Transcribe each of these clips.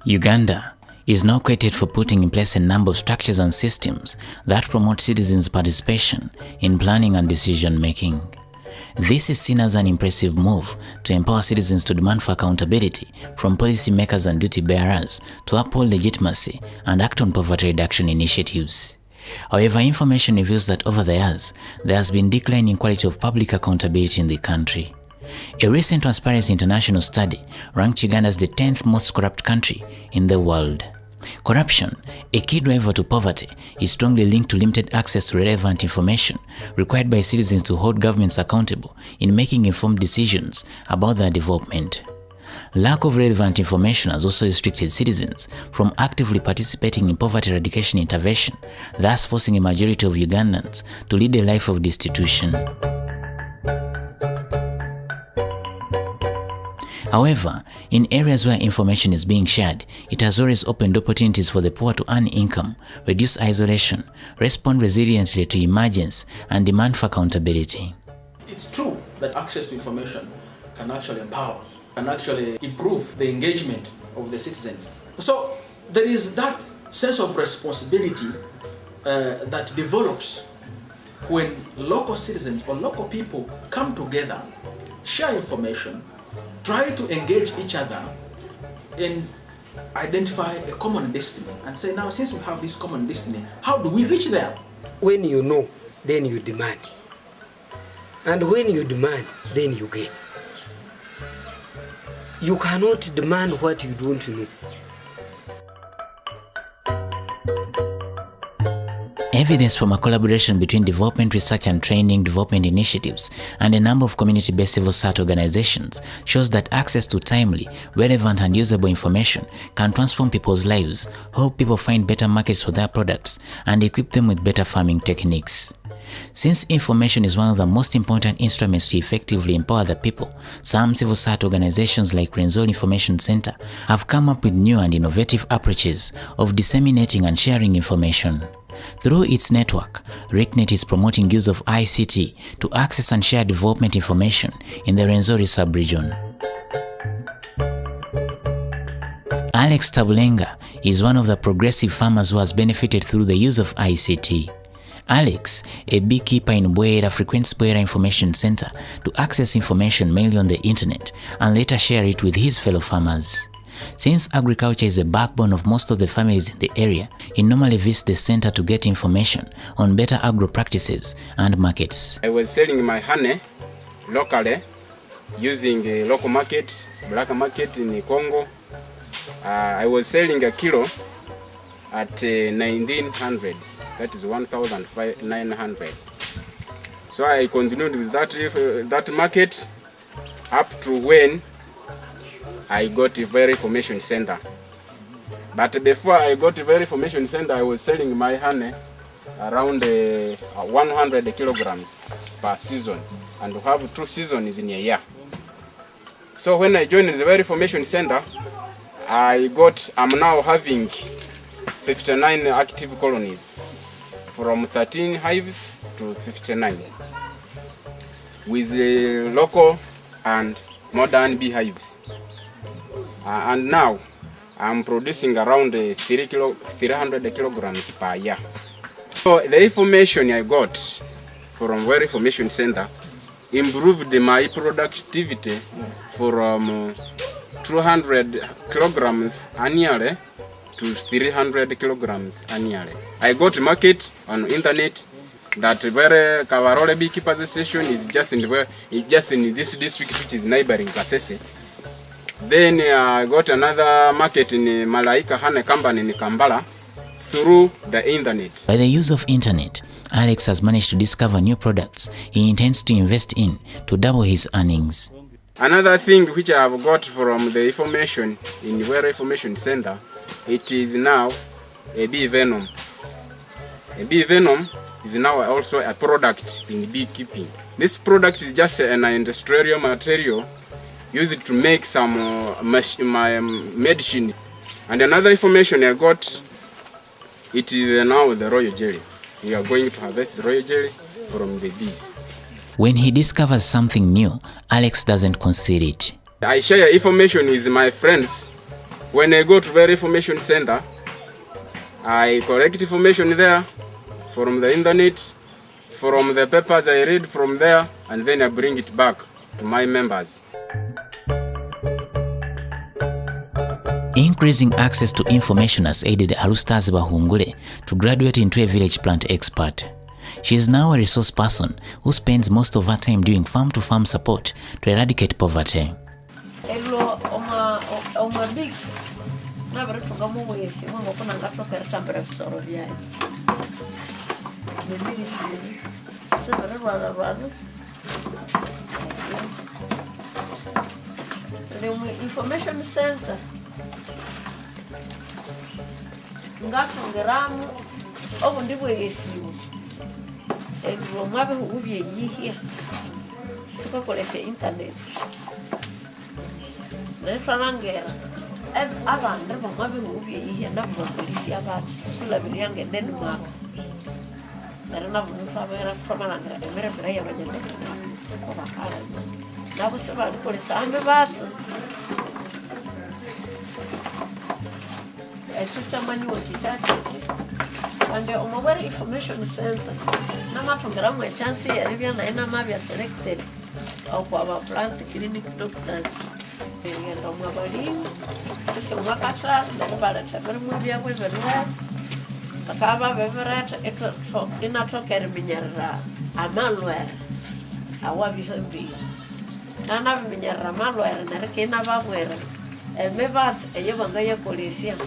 Uganda is now credited for putting in place a number of structures and systems that promote citizens' participation in planning and decision-making. This is seen as an impressive move to empower citizens to demand for accountability from policymakers and duty bearers to uphold legitimacy and act on poverty reduction initiatives. However, information reveals that over the years, there has been declining quality of public accountability in the country. A recent Transparency International study ranked Uganda as the 10th most corrupt country in the world. Corruption, a key driver to poverty, is strongly linked to limited access to relevant information required by citizens to hold governments accountable in making informed decisions about their development. Lack of relevant information has also restricted citizens from actively participating in poverty eradication intervention, thus forcing a majority of Ugandans to lead a life of destitution. However, in areas where information is being shared, it has always opened opportunities for the poor to earn income, reduce isolation, respond resiliently to emergence, and demand for accountability. It's true that access to information can actually empower, can actually improve the engagement of the citizens. So there is that sense of responsibility that develops when local citizens or local people come together, share information, try to engage each other and identify a common destiny and say, now since we have this common destiny, how do we reach there? When you know, then you demand. And when you demand, then you get. You cannot demand what you don't know. Evidence from a collaboration between development research and training development initiatives and a number of community-based civil society organizations shows that access to timely, relevant and usable information can transform people's lives, help people find better markets for their products, and equip them with better farming techniques. Since information is one of the most important instruments to effectively empower the people, some civil society organizations like Renzori Information Center have come up with new and innovative approaches of disseminating and sharing information. Through its network, RICNET is promoting use of ICT to access and share development information in the Renzori sub-region. Alex Tabulenga is one of the progressive farmers who has benefited through the use of ICT. Alex, a beekeeper in Bwera, frequents Bwera Information Center to access information mainly on the internet and later share it with his fellow farmers. Since agriculture is the backbone of most of the families in the area, he normally visits the center to get information on better agro practices and markets. I was selling my honey locally using a local market, black market in Congo. I was selling a kilo at 1900s, that is 1,900. So I continued with that market up to when I got a very information center. But before I got a very information center, I was selling my honey around 100 kilograms per season, and we have 2 seasons in a year. So when I joined the very information center, I'm now having 59 active colonies, from 13 hives to 59, with local and modern beehives. And now I'm producing around 300 kilograms per year. So the information I got from Very Information Center improved my productivity from 200 kilograms annually to 300 kilograms annually. I got market on internet that very Kawarole Beekeepers Association is just in this district, which is neighboring Kasese. Then I got another market in Malaika Honey Company in Kampala through the internet. By the use of internet, Alex has managed to discover new products he intends to invest in to double his earnings. Another thing which I have got from the information in the Very Information Center, it is now a bee venom. A bee venom is now also a product in beekeeping. This product is just an industrial material used to make some medicine And another information I got, it is now the royal jelly. We are going to harvest royal jelly from the bees. When he discovers something new, Alex doesn't concede it. I share information with my friends. When I go to the information center, I collect information there from the internet, from the papers I read from there, and then I bring it back to my members. Increasing access to information has aided Alustazi Bahungule to graduate into a village plant expert. She is now a resource person who spends most of her time doing farm-to-farm support to eradicate poverty. The information center ngakongeramu obu ndibwegesiwe ebiro mwabe ubye yihia tukokolese internet netwanangera abandi mwabe ubye yihia nabo polisi abati kulabiriyange Denmark narana bunufabera kwamanangera emere braya banyene obakala nabo sebali polisi ambe batsi and the Omawari Information Center. Nama program a chance here, Rivian Mavia selected of our plant clinic doctors. And Omawari, it's a Wakata, the Barata, Vermovia with a red, the Kava Beverat, in a talk at Minyara, a malware, a wabi humbi. None of Minyara malware and a Kenava wearer, and Mevas a Yavangaya Coliseum.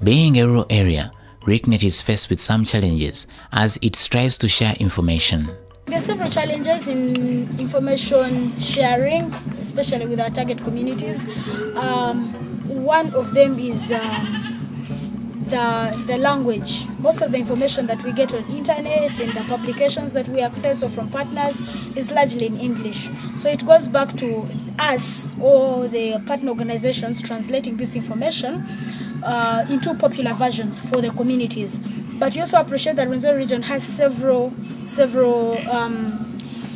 Being a rural area, RICNET is faced with some challenges as it strives to share information. There are several challenges in information sharing, especially with our target communities. One of them is the language. Most of the information that we get on internet and the publications that we access or from partners is largely in English. So it goes back to us or the partner organizations translating this information into popular versions for the communities. But you also appreciate that Rwenzori region has several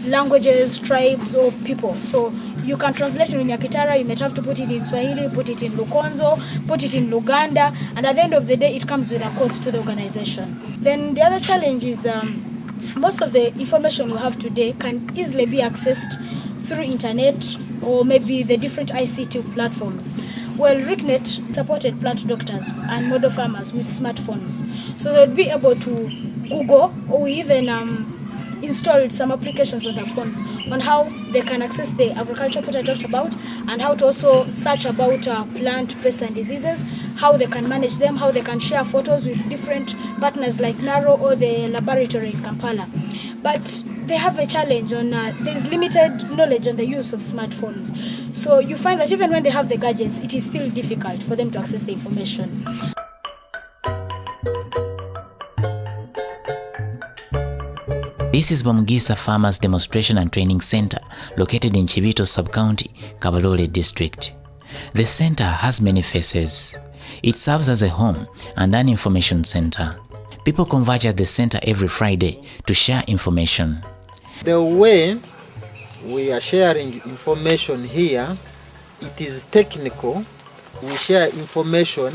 languages, tribes, or people. So you can translate it in Nyakitara, you might have to put it in Swahili, put it in Lukonzo, put it in Luganda, and at the end of the day, it comes with a cost to the organization. Then the other challenge is most of the information we have today can easily be accessed through internet or maybe the different ICT platforms. Well, RICNET supported plant doctors and model farmers with smartphones. So they'd be able to Google or even installed some applications on their phones on how they can access the agriculture put I talked about and how to also search about plant pests and diseases, how they can manage them, how they can share photos with different partners like NARO or the laboratory in Kampala. But they have a challenge on there's limited knowledge on the use of smartphones. So you find that even when they have the gadgets, it is still difficult for them to access the information. This is Bamugisa Farmers Demonstration and Training Center located in Chibito Sub-County, Kabalole District. The center has many faces. It serves as a home and an information center. People converge at the center every Friday to share information. The way we are sharing information here, it is technical. We share information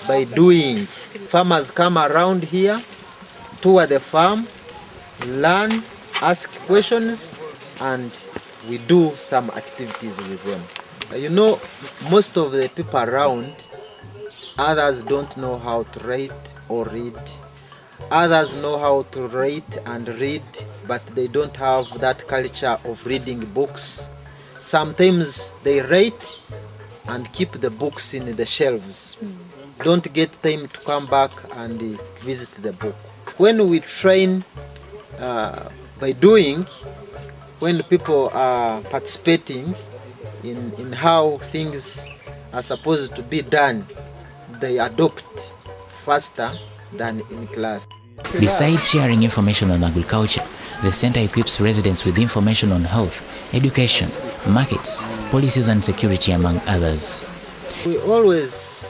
by doing. Farmers come around here, tour the farm, learn, ask questions, and we do some activities with them. You know, most of the people around, others don't know how to write or read. Others know how to write and read, but they don't have that culture of reading books. Sometimes they write and keep the books in the shelves. Don't get time to come back and visit the book. When we train by doing, when people are participating in how things are supposed to be done, they adopt faster than in class. Besides sharing information on agriculture, the center equips residents with information on health, education, markets, policies and security, among others. We always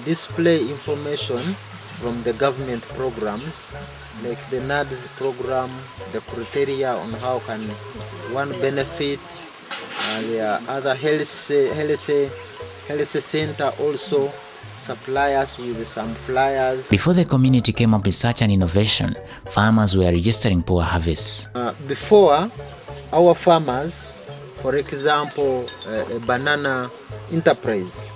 display information from the government programs, like the NADS program, the criteria on how can one benefit. There are other health center also supply us with some flyers. Before the community came up with such an innovation, farmers were registering poor harvests. Before, our farmers, for example, a banana enterprise,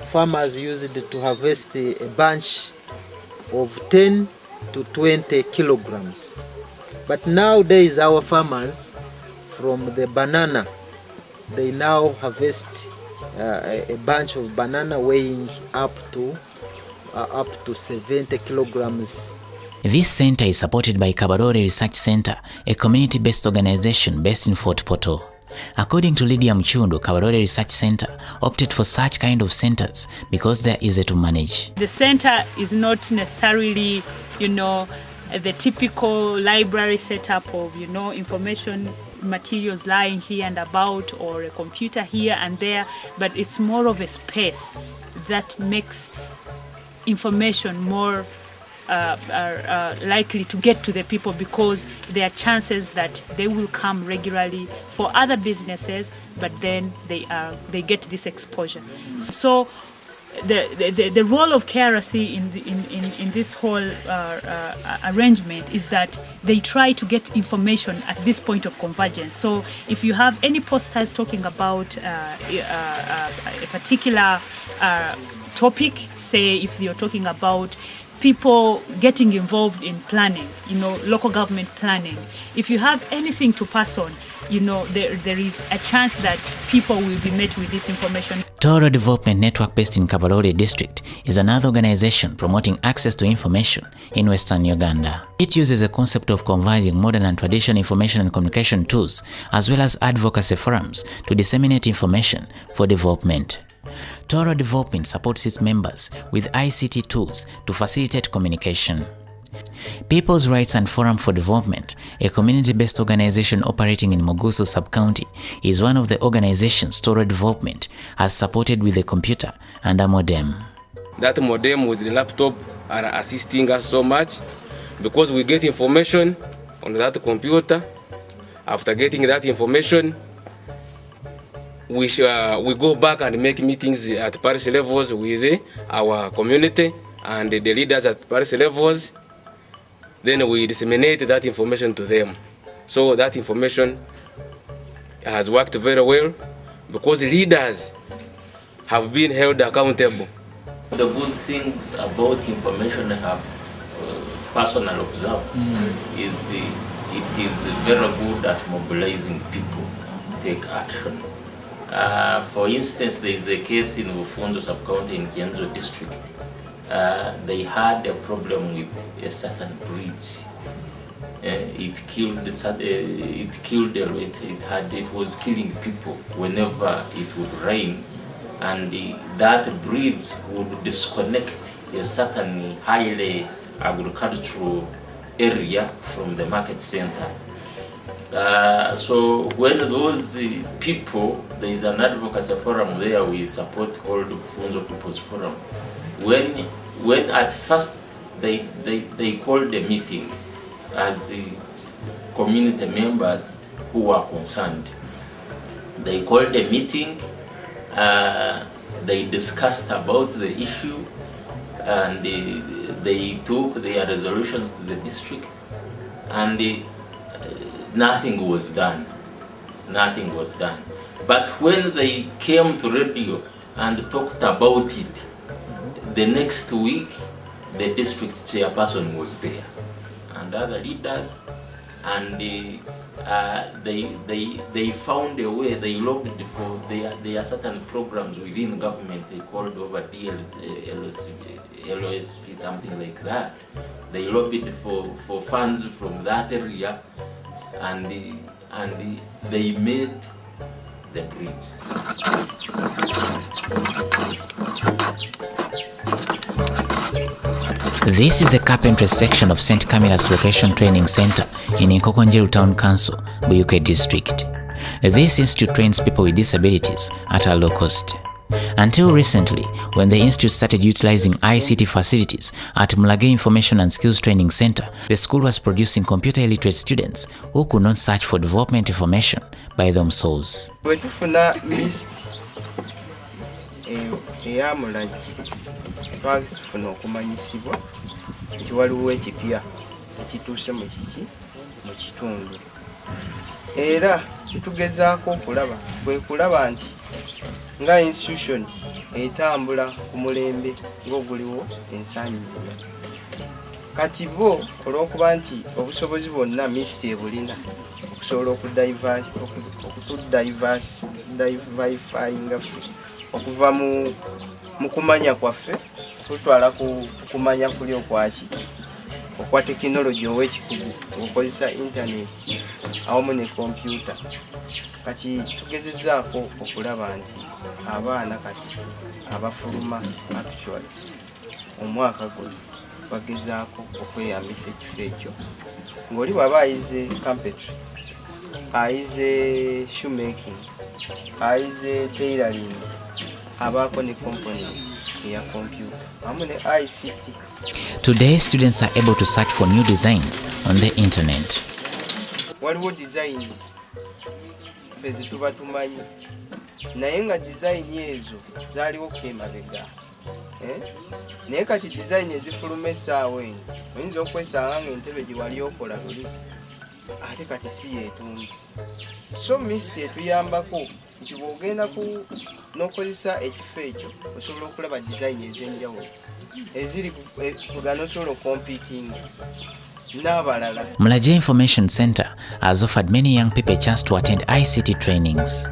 farmers used to harvest a bunch of 10 to 20 kilograms. But nowadays our farmers, from the banana, they now harvest a bunch of banana weighing up to 70 kilograms. This center is supported by Kabarore Research Center, a community-based organization based in Fort Portal. According to Lydia Mchundu, Kabarore Research Center opted for such kind of centers because they are easy to manage. The center is not necessarily, the typical library setup of, information materials lying here and about, or a computer here and there, but it's more of a space that makes information more likely to get to the people, because there are chances that they will come regularly for other businesses, but then they get this exposure. So the role of KRC in this whole arrangement is that they try to get information at this point of convergence. So if you have any posters talking about a particular topic, say if you're talking about people getting involved in planning, local government planning, if you have anything to pass on, there is a chance that people will be met with this information. Toro Development Network, based in Kabarore District, is another organization promoting access to information in Western Uganda. It uses a concept of converging modern and traditional information and communication tools, as well as advocacy forums, to disseminate information for development. Toro Development supports its members with ICT tools to facilitate communication. People's Rights and Forum for Development, a community-based organization operating in Mogusu sub-county, is one of the organizations Toro Development has supported with a computer and a modem. That modem with the laptop are assisting us so much, because we get information on that computer. After getting that information, we go back and make meetings at parish levels with our community and the leaders at parish levels. Then we disseminate that information to them. So that information has worked very well, because leaders have been held accountable. The good things about information I have personally observed is it is very good at mobilizing people to take action. For instance, there is a case in Bufunzo sub-county in Kienzo district. They had a problem with a certain breed. It was killing people whenever it would rain, and that breed would disconnect a certain highly agricultural area from the market center. So when those people, there is an advocacy forum there we support called Funzo People's Forum. When at first they called a meeting as the community members who were concerned. They called a meeting, they discussed about the issue, and they took their resolutions to the district, and nothing was done. Nothing was done. But when they came to radio and talked about it, the next week the district chairperson was there and other leaders, and they found a way. They lobbied for there are certain programs within government they called over LOSP, something like that. They lobbied for funds from that area, and they made the bridge. This is the carpentry section of St. Camilla's Vocational Training Center in Nkokonjeru Town Council, Buyuke District. This institute trains people with disabilities at a low cost. Until recently, when the institute started utilizing ICT facilities at Mulage Information and Skills Training Center, the school was producing computer illiterate students who could not search for development information by themselves. Bwetufuna mist eya Mulage twafuna okumanyisibwa nti waliwo ekipya ekituuse mu kitundu, era kitugezaako okulaba kwe kulaba nti nga institution etambula ku mulembe ng'oguliwo ensanyi zino. Kati bo olw'okuba nti obusobozi bwonna mist ebulina okusobola okutudivifyinga ffe okuva mu kumanya kwaffe okutwala ku kumanya kuli okwa tekinologi ow'ekikugu okukozesa intaneti awamu ne kompyuta. Kati tugezezaako okulaba nti abaana kati abafuluma actually omwaka guno bagezaako okweyambisa ekifo ekyo, ng'oli bw'aba ayize carpentry, ayize shoemaking, ayize tailoring, abaako ne component eya computer awamu ne ICT. Today, students are able to search for new designs on the internet. Waliwo design ffe zituba tumanyi, naye nga design ezo zaaliwo kemabega. Naye kati design ezifuluma essaawa eno oyinza okwesanga ng'entebe gye wali okola luli ate kati si yeetundu. So mist etuyambako nti bw'ogenda n'okozesa ekifo ekyo osobola okulaba design ez'enjawulo eziri kugana osobola okompitinga n'abalala. Mulage Information Center has offered many young people a chance to attend ICT trainings.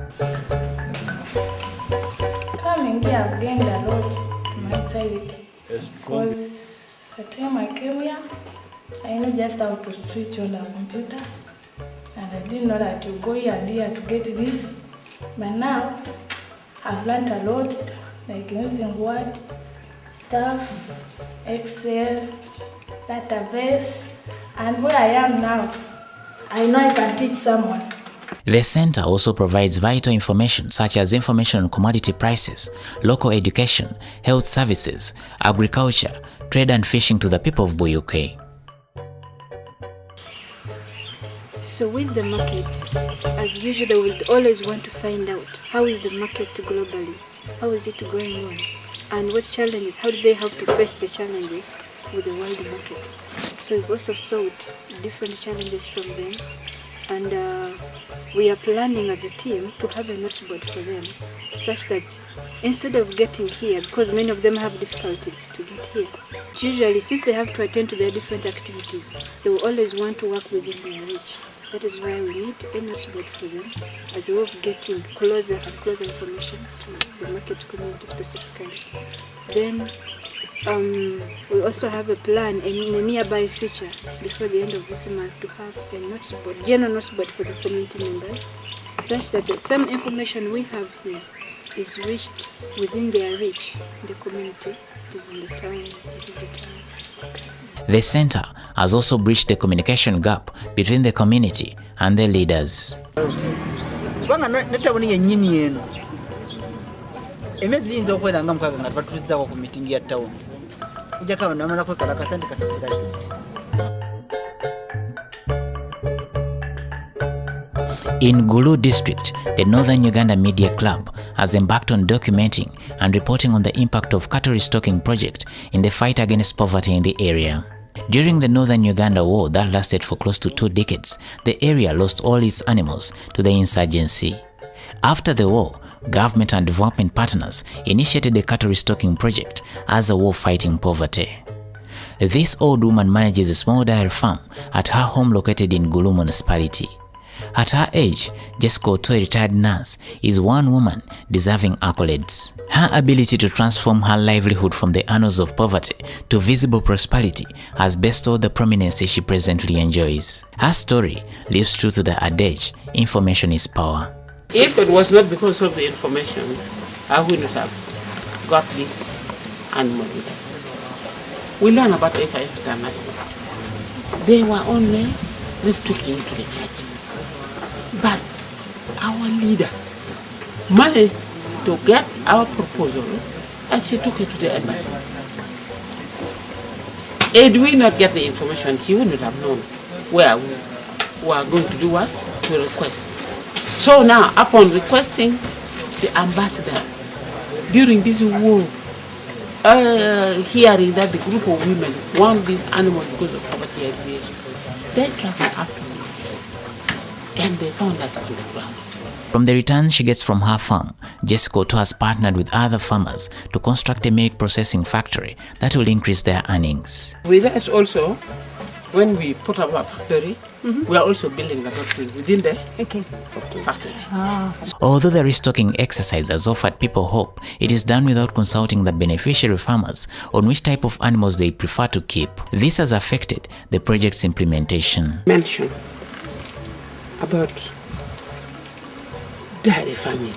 Coming here, I've gained a lot to my side. Because the time I came here, I know just how to switch on a computer. And I didn't know that you go here and here to get this. But now, I've learned a lot, like using Word, stuff, Excel, database. And where I am now, I know I can teach someone. The center also provides vital information such as information on commodity prices, local education, health services, agriculture, trade and fishing to the people of Buyuke. So with the market, as usual, they will always want to find out how is the market globally, how is it going on, and what challenges, how do they have to face the challenges with the world market. So we've also sought different challenges from them, and we are planning as a team to have a noteboard for them, such that instead of getting here, because many of them have difficulties to get here, usually since they have to attend to their different activities, they will always want to work within their reach. That is why we need a noteboard for them as a way of getting closer and closer information to the market community specifically. Then we also have a plan in a nearby future before the end of this month to have a noteboard, general noteboard for the community members, such that the same information we have here is reached within their reach in the community, it is in the town, within the town. The center has also bridged the communication gap between the community and the leaders. Emezi yinza okwera nga mukaga nga batulizzaako ku mitingi ya town. Ujjako abantu bamala kwekalakasa nti kasasira giti. In Gulu district, the Northern Uganda Media Club has embarked on documenting and reporting on the impact of cattle restocking project in the fight against poverty in the area. During the Northern Uganda War that lasted for close to 2 decades, the area lost all its animals to the insurgency. After the war, government and development partners initiated the cattle restocking project as a war fighting poverty. This old woman manages a small dairy farm at her home located in Gulu municipality. At her age, Jessica Oto, a retired nurse, is one woman deserving accolades. Her ability to transform her livelihood from the annals of poverty to visible prosperity has bestowed the prominence she presently enjoys. Her story lives true to the adage, information is power. If it was not because of the information, I wouldn't have got this animal with us. We learn about FIF International. They were only restricting to the church. But our leader managed to get our proposal and she took it to the embassy. Had we not get the information, she wouldn't have known where we were going to do what? To request. So now, upon requesting the ambassador, during this war, hearing that the group of women want these animals because of poverty alleviation, they traveled up to me and they found us on the ground. From the returns she gets from her farm, Jessica Oto has partnered with other farmers to construct a milk processing factory that will increase their earnings. With us also, when we put up our factory, we are also building a factory within the factory. Although the restocking exercise has offered people hope, it is done without consulting the beneficiary farmers on which type of animals they prefer to keep. This has affected the project's implementation. Mention about dairy farming.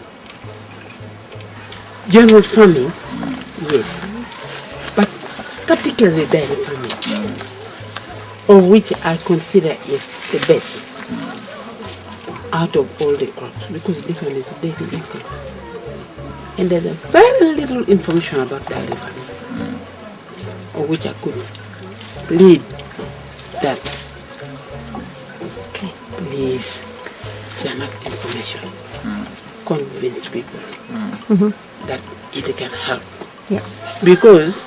General farming, yes, but particularly dairy farming, of which I consider it the best out of all the crops, because this one is daily income. And there's a very little information about dairy farming, of which I could plead that, please send out information, convince people that it can help. Yeah. Because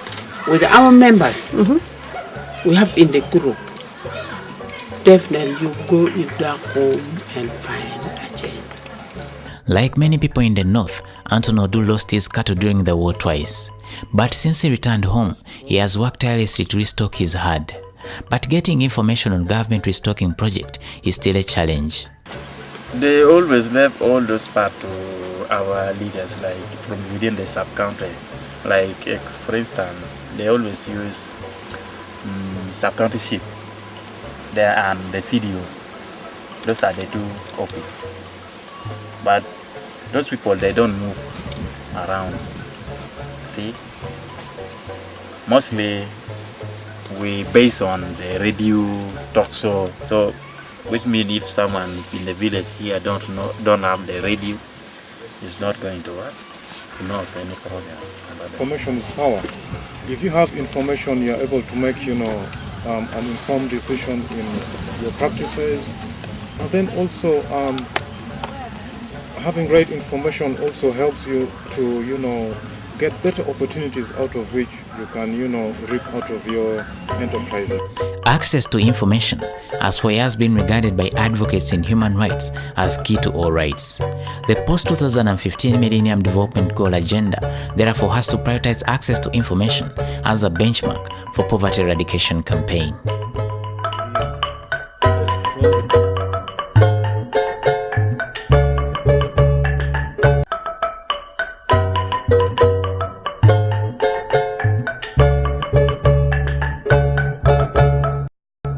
with our members, we have in the group, definitely you go in that home and find a change. Like many people in the north, Anton Odu lost his cattle during the war twice. But since he returned home, he has worked tirelessly to restock his herd. But getting information on government restocking project is still a challenge. They always left all those parts to our leaders, like from within the sub-county. Like, for instance, they always use sub-county chief there and the CDOs. Those are the two offices. But those people, they don't move around. See? Mostly we base on the radio talk show. So which means if someone in the village here don't have the radio, it's not going to work. To know any problem about that. Information is power. If you have information, you're able to make, an informed decision in your practices. And then also, having great information also helps you to, get better opportunities out of which you can, reap out of your enterprises. Access to information has for years been regarded by advocates in human rights as key to all rights. The post-2015 Millennium Development Goal agenda therefore has to prioritize access to information as a benchmark for poverty eradication campaign.